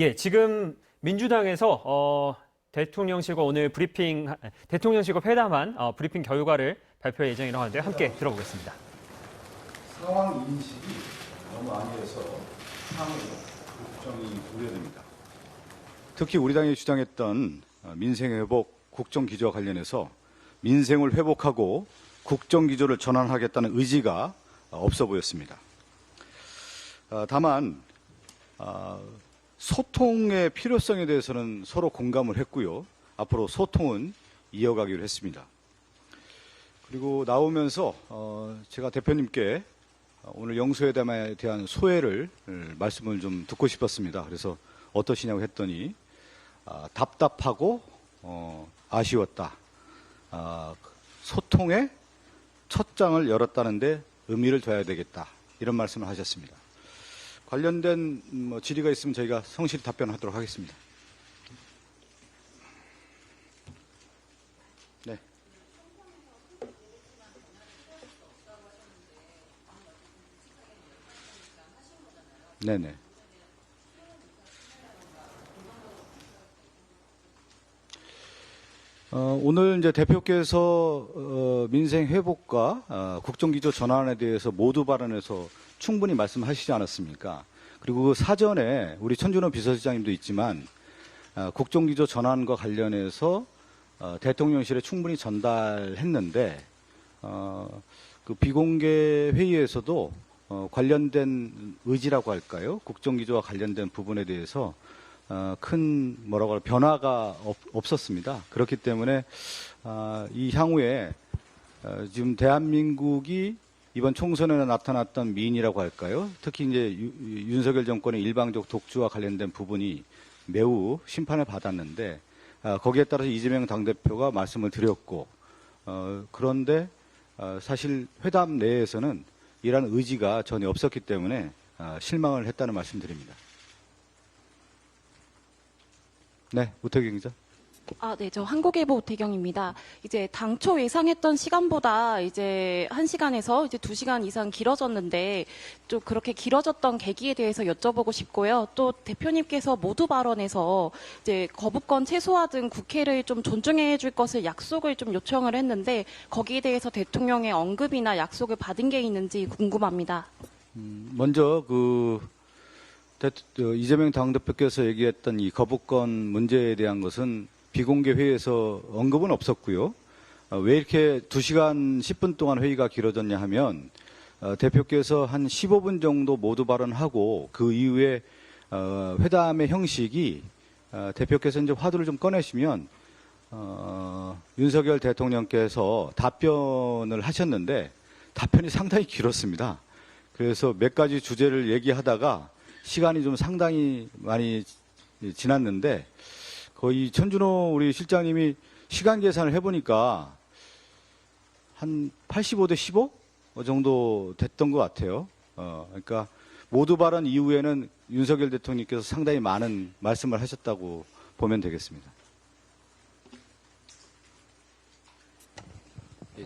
예, 지금 민주당에서 대통령실과 오늘 대통령실과 회담한 브리핑 결과를 발표할 예정이라고 하는데 함께 들어보겠습니다. 상황 인식이 너무 아니어서 상호 걱정이 우려됩니다. 특히 우리 당이 주장했던 민생회복, 국정기조와 관련해서 민생을 회복하고 국정기조를 전환하겠다는 의지가 없어 보였습니다. 다만 소통의 필요성에 대해서는 서로 공감을 했고요. 앞으로 소통은 이어가기로 했습니다. 그리고 나오면서 제가 대표님께 오늘 영수회담에 대한 소회를 말씀을 좀 듣고 싶었습니다. 그래서 어떠시냐고 했더니 답답하고 아쉬웠다. 소통의 첫 장을 열었다는데 의미를 둬야 되겠다. 이런 말씀을 하셨습니다. 관련된 질의가 있으면 저희가 성실히 답변하도록 하겠습니다. 네. 네네. 오늘 이제 대표께서 민생 회복과 국정기조 전환에 대해서 모두 발언해서 충분히 말씀하시지 않았습니까? 그리고 그 사전에 우리 천준호 비서실장님도 있지만 국정기조 전환과 관련해서 대통령실에 충분히 전달했는데 그 비공개 회의에서도 관련된 의지라고 할까요? 국정기조와 관련된 부분에 대해서 큰 변화가 없었습니다. 그렇기 때문에 이 향후에 지금 대한민국이 이번 총선에 나타났던 민의라고 할까요? 특히 이제 윤석열 정권의 일방적 독주와 관련된 부분이 매우 심판을 받았는데 거기에 따라서 이재명 당대표가 말씀을 드렸고 그런데 사실 회담 내에서는 이러한 의지가 전혀 없었기 때문에 실망을 했다는 말씀드립니다. 네, 우태경 기자. 네, 저 한국일보 우태경입니다. 이제 당초 예상했던 시간보다 이제 1시간에서 이제 2시간 이상 길어졌는데 좀 그렇게 길어졌던 계기에 대해서 여쭤보고 싶고요. 또 대표님께서 모두 발언에서 이제 거부권 최소화 등 국회를 좀 존중해 줄 것을 약속을 좀 요청을 했는데 거기에 대해서 대통령의 언급이나 약속을 받은 게 있는지 궁금합니다. 먼저 이재명 당대표께서 얘기했던 이 거부권 문제에 대한 것은 비공개 회의에서 언급은 없었고요. 왜 이렇게 2시간 10분 동안 회의가 길어졌냐 하면 대표께서 한 15분 정도 모두 발언하고 그 이후에 회담의 형식이 대표께서 이제 화두를 좀 꺼내시면 윤석열 대통령께서 답변을 하셨는데 답변이 상당히 길었습니다. 그래서 몇 가지 주제를 얘기하다가 시간이 좀 상당히 많이 지났는데 거의 천준호 우리 실장님이 시간 계산을 해보니까 한 85대 15 정도 됐던 것 같아요. 그러니까 모두 발언 이후에는 윤석열 대통령께서 상당히 많은 말씀을 하셨다고 보면 되겠습니다.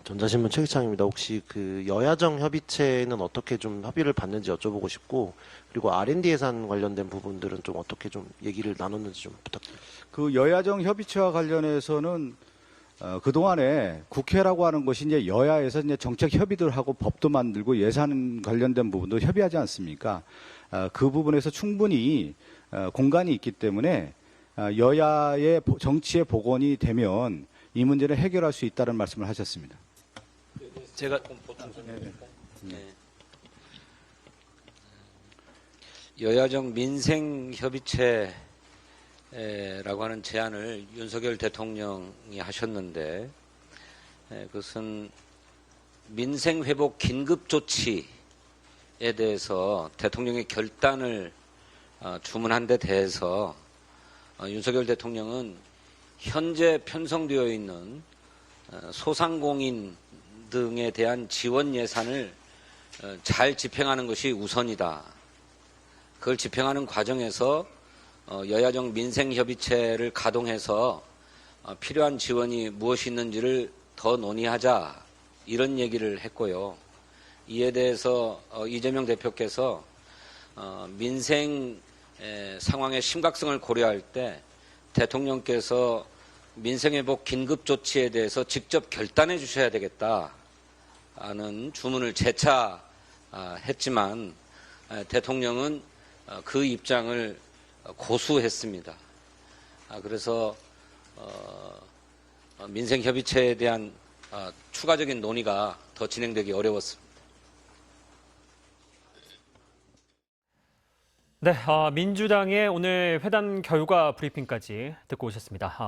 전자신문 최기창입니다. 혹시 그 여야정 협의체는 어떻게 좀 협의를 받는지 여쭤보고 싶고, 그리고 R&D 예산 관련된 부분들은 좀 어떻게 좀 얘기를 나눴는지 좀 부탁드립니다. 그 여야정 협의체와 관련해서는 그동안에 국회라고 하는 것이 이제 여야에서 이제 정책 협의들 하고 법도 만들고 예산 관련된 부분도 협의하지 않습니까? 그 부분에서 충분히 공간이 있기 때문에 여야의 정치의 복원이 되면 이 문제를 해결할 수 있다는 말씀을 하셨습니다. 제가 보충 설명드릴까요? 네. 여야정 민생협의체라고 하는 제안을 윤석열 대통령이 하셨는데 그것은 민생회복 긴급조치에 대해서 대통령의 결단을 주문한 데 대해서 윤석열 대통령은 현재 편성되어 있는 소상공인 등에 대한 지원 예산을 잘 집행하는 것이 우선이다. 그걸 집행하는 과정에서 여야정 민생협의체를 가동해서 필요한 지원이 무엇이 있는지를 더 논의하자 이런 얘기를 했고요. 이에 대해서 이재명 대표께서 민생 상황의 심각성을 고려할 때 대통령께서 민생회복 긴급조치에 대해서 직접 결단해 주셔야 되겠다는 주문을 재차했지만 대통령은 그 입장을 고수했습니다. 그래서 민생협의체에 대한 추가적인 논의가 더 진행되기 어려웠습니다. 네, 민주당의 오늘 회담 결과 브리핑까지 듣고 오셨습니다.